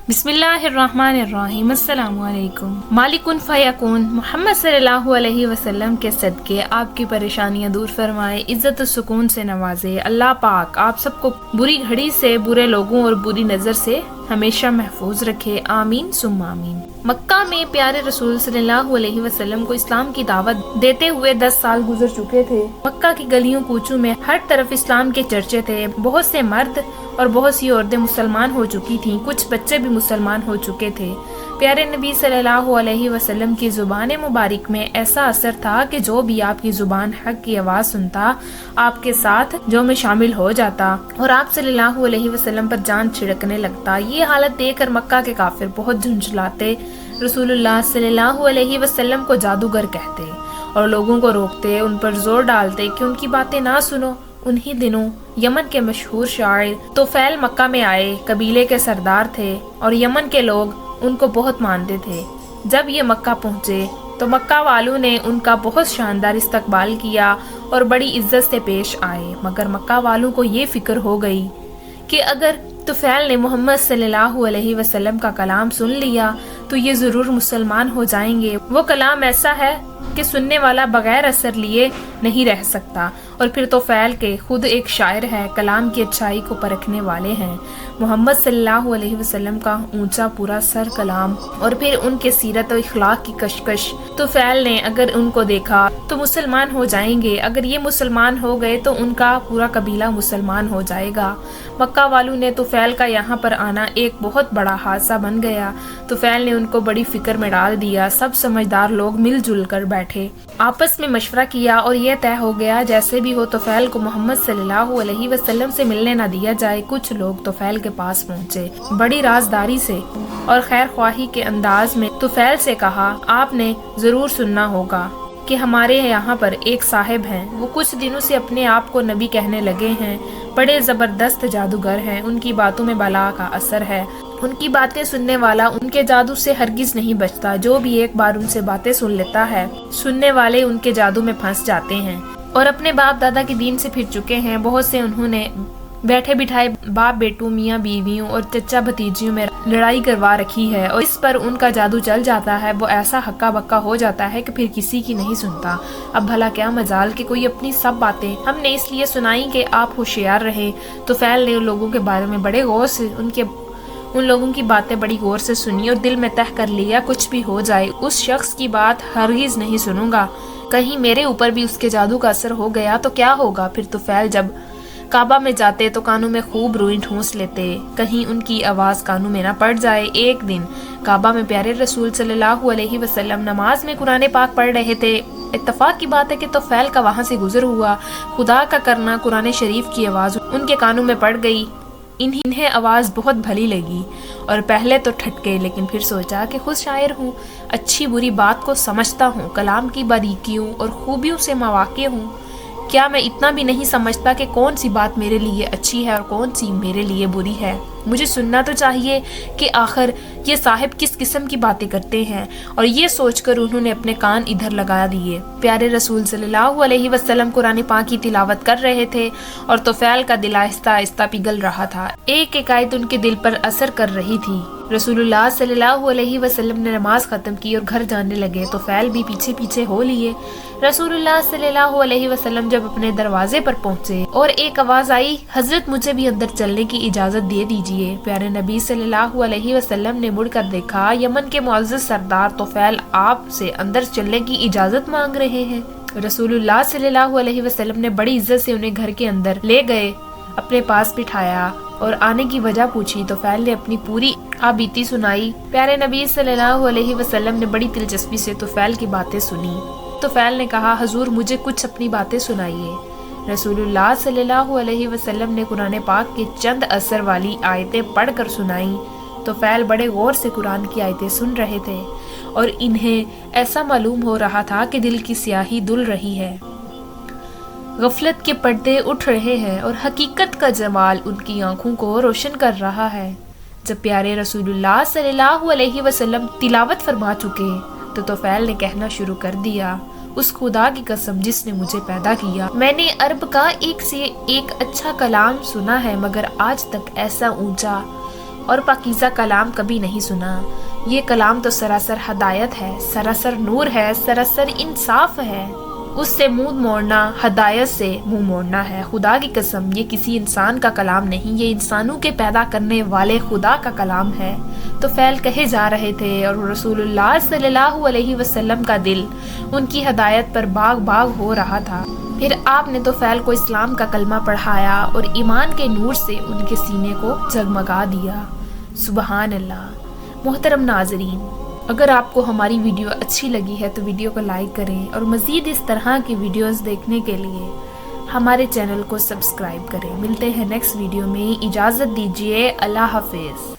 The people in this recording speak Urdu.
بسم اللہ الرحمن الرحیم۔ السلام علیکم۔ مالکن فیکون محمد صلی اللہ علیہ وسلم کے صدقے آپ کی پریشانیاں دور فرمائے، عزت و سکون سے نوازے۔ اللہ پاک آپ سب کو بری گھڑی سے، برے لوگوں اور بری نظر سے ہمیشہ محفوظ رکھے، آمین ثم آمین۔ مکہ میں پیارے رسول صلی اللہ علیہ وسلم کو اسلام کی دعوت دیتے ہوئے 10 سال گزر چکے تھے۔ مکہ کی گلیوں کوچوں میں ہر طرف اسلام کے چرچے تھے۔ بہت سے مرد اور بہت سی عورتیں مسلمان ہو چکی تھیں، کچھ بچے بھی مسلمان ہو چکے تھے۔ پیارے نبی صلی اللہ علیہ وسلم کی زبان مبارک میں ایسا اثر تھا کہ جو بھی آپ کی زبان حق کی آواز سنتا، آپ کے ساتھ جو میں شامل ہو جاتا اور آپ صلی اللہ علیہ وسلم پر جان چھڑکنے لگتا۔ یہ حالت دیکھ کر مکہ کے کافر بہت جھنجھلاتے، رسول اللہ صلی اللہ علیہ وسلم کو جادوگر کہتے اور لوگوں کو روکتے، ان پر زور ڈالتے کہ ان کی باتیں نہ سنو۔ انہی دنوں یمن کے مشہور شاعر طفیل مکہ میں آئے، قبیلے کے سردار تھے اور یمن کے لوگ ان کو بہت مانتے تھے۔ جب یہ مکہ پہنچے تو مکہ والوں نے ان کا بہت شاندار استقبال کیا اور بڑی عزت سے پیش آئے، مگر مکہ والوں کو یہ فکر ہو گئی کہ اگر طفیل نے محمد صلی اللہ علیہ وسلم کا کلام سن لیا تو یہ ضرور مسلمان ہو جائیں گے۔ وہ کلام ایسا ہے کہ سننے والا بغیر اثر لیے نہیں رہ سکتا، اور پھر طفیل کے خود ایک شاعر ہے، کلام کی اچھائی کو پرکھنے والے ہیں۔ محمد صلی اللہ علیہ وسلم کا اونچا پورا سر کلام اور پھر ان کے سیرت و اخلاق کی کشکش، طفیل نے اگر ان کو دیکھا تو مسلمان ہو جائیں گے، اگر یہ مسلمان ہو گئے تو ان کا پورا قبیلہ مسلمان ہو جائے گا۔ مکہ والوں نے طفیل کا یہاں پر آنا ایک بہت بڑا حادثہ بن گیا۔ طفیل نے ان کو بڑی فکر میں ڈال دیا۔ سب سمجھدار لوگ مل جل کر بیٹھے، آپس میں مشورہ کیا اور یہ طے ہو گیا جیسے بھی ہو طفیل کو محمد صلی اللہ علیہ وسلم سے ملنے نہ دیا جائے۔ کچھ لوگ طفیل کے پاس پہنچے، بڑی رازداری سے اور خیر خواہی کے انداز میں طفیل سے کہا، آپ نے ضرور سننا ہوگا کہ ہمارے یہاں پر ایک صاحب ہیں، وہ کچھ دنوں سے اپنے آپ کو نبی کہنے لگے ہیں، بڑے زبردست جادوگر ہیں، ان کی باتوں میں بلا کا اثر ہے، ان کی باتیں سننے والا ان کے جادو سے ہرگز نہیں بچتا، جو بھی ایک بار ان سے باتیں سن لیتا ہے سننے والے ان کے جادو میں پھنس جاتے ہیں اور اپنے باپ دادا کے دین سے پھر چکے ہیں۔ بہت سے انہوں نے بیٹھے بٹھائے باپ بیٹوں، میاں بیویوں اور چچا بھتیجیوں میں لڑائی کروا رکھی ہے اور اس پر ان کا جادو چل جاتا ہے، وہ ایسا ہکا بکا ہو جاتا ہے کہ پھر کسی کی نہیں سنتا۔ اب بھلا کیا مجال کہ کوئی اپنی سب باتیں ہم نے اس لیے سنائی کہ آپ ہوشیار رہیں۔ طفیل نے ان لوگوں کے بارے میں بڑے غور سے ان لوگوں کی باتیں بڑی غور سے سنی اور دل میں طے کر لیا، کچھ بھی ہو جائے اس شخص کی بات ہرگز نہیں سنوں گا، کہیں میرے اوپر بھی اس کے جادو کا اثر ہو گیا تو کیا ہوگا۔ پھر طفیل جب کعبہ میں جاتے تو کانوں میں خوب روئی ٹھونس لیتے، کہیں ان کی آواز کانوں میں نہ پڑ جائے۔ ایک دن کعبہ میں پیارے رسول صلی اللہ علیہ وسلم نماز میں قرآن پاک پڑھ رہے تھے۔ اتفاق کی بات ہے کہ طفیل کا وہاں سے گزر ہوا، خدا کا کرنا قرآن شریف کی آواز ان کے کانوں میں پڑ گئی۔ انہیں آواز بہت بھلی لگی اور پہلے تو ٹھٹکے، لیکن پھر سوچا کہ خود شاعر ہوں، اچھی بری بات کو سمجھتا ہوں، کلام کی باریکیوں اور خوبیوں سے مواقع ہوں، کیا میں اتنا بھی نہیں سمجھتا کہ کون سی بات میرے لیے اچھی ہے اور کون سی میرے لیے بری ہے؟ مجھے سننا تو چاہیے کہ آخر یہ صاحب کس قسم کی باتیں کرتے ہیں، اور یہ سوچ کر انہوں نے اپنے کان ادھر لگا دیے۔ پیارے رسول صلی اللہ علیہ وسلم قرآن پاک کی تلاوت کر رہے تھے اور طفیل کا دل آہستہ آہستہ پگھل رہا تھا، ایک ایک آیت ان کے دل پر اثر کر رہی تھی۔ رسول اللہ صلی اللہ علیہ وسلم نے نماز ختم کی اور گھر جانے لگے، طفیل بھی پیچھے پیچھے ہو لیے۔ رسول اللہ صلی اللہ علیہ وسلم جب اپنے دروازے پر پہنچے اور ایک آواز آئی، حضرت مجھے بھی اندر چلنے کی اجازت دے دیجیے۔ پیارے نبی صلی اللہ علیہ وسلم نے مڑ کر دیکھا، یمن کے معزز سردار طفیل آپ سے اندر چلنے کی اجازت مانگ رہے ہیں۔ رسول اللہ صلی اللہ علیہ وسلم نے بڑی عزت سے انہیں گھر کے اندر لے گئے، اپنے پاس بٹھایا اور آنے کی وجہ پوچھی۔ طفیل نے اپنی پوری بیتی سنائی۔ پیارے نبی صلی اللہ علیہ وسلم نے بڑی دلچسپی سے طفیل کی باتیں سنی۔ طفیل نے کہا، حضور مجھے کچھ اپنی باتیں سنائیے۔ رسول اللہ صلی اللہ علیہ وسلم نے قرآن پاک کی چند اثر والی آیتیں پڑھ کر سنائیں۔ طفیل بڑے غور سے قرآن کی آیتیں سن رہے تھے اور انہیں ایسا معلوم ہو رہا تھا کہ دل کی سیاہی دھل رہی ہے، غفلت کے پردے اٹھ رہے ہیں اور حقیقت کا جمال ان کی آنکھوں کو روشن کر رہا ہے۔ جب پیارے رسول اللہ صلی اللہ علیہ وسلم تلاوت فرما چکے تو طفیل نے کہنا شروع کر دیا، اس خدا کی قسم جس نے مجھے پیدا کیا، میں نے عرب کا ایک سے ایک اچھا کلام سنا ہے، مگر آج تک ایسا اونچا اور پاکیزہ کلام کبھی نہیں سنا۔ یہ کلام تو سراسر ہدایت ہے، سراسر نور ہے، سراسر انصاف ہے۔ اس سے منہ موڑنا ہدایت سے منہ موڑنا ہے۔ خدا کی قسم یہ کسی انسان کا کلام نہیں، یہ انسانوں کے پیدا کرنے والے خدا کا کلام ہے۔ تو فعل کہے جا رہے تھے اور رسول اللہ صلی اللہ علیہ وسلم کا دل ان کی ہدایت پر باغ باغ ہو رہا تھا۔ پھر آپ نے تو فعل کو اسلام کا کلمہ پڑھایا اور ایمان کے نور سے ان کے سینے کو جگمگا دیا۔ سبحان اللہ۔ محترم ناظرین، اگر آپ کو ہماری ویڈیو اچھی لگی ہے تو ویڈیو کو لائک کریں اور مزید اس طرح کی ویڈیوز دیکھنے کے لیے ہمارے چینل کو سبسکرائب کریں۔ ملتے ہیں نیکسٹ ویڈیو میں، اجازت دیجیے، اللہ حافظ۔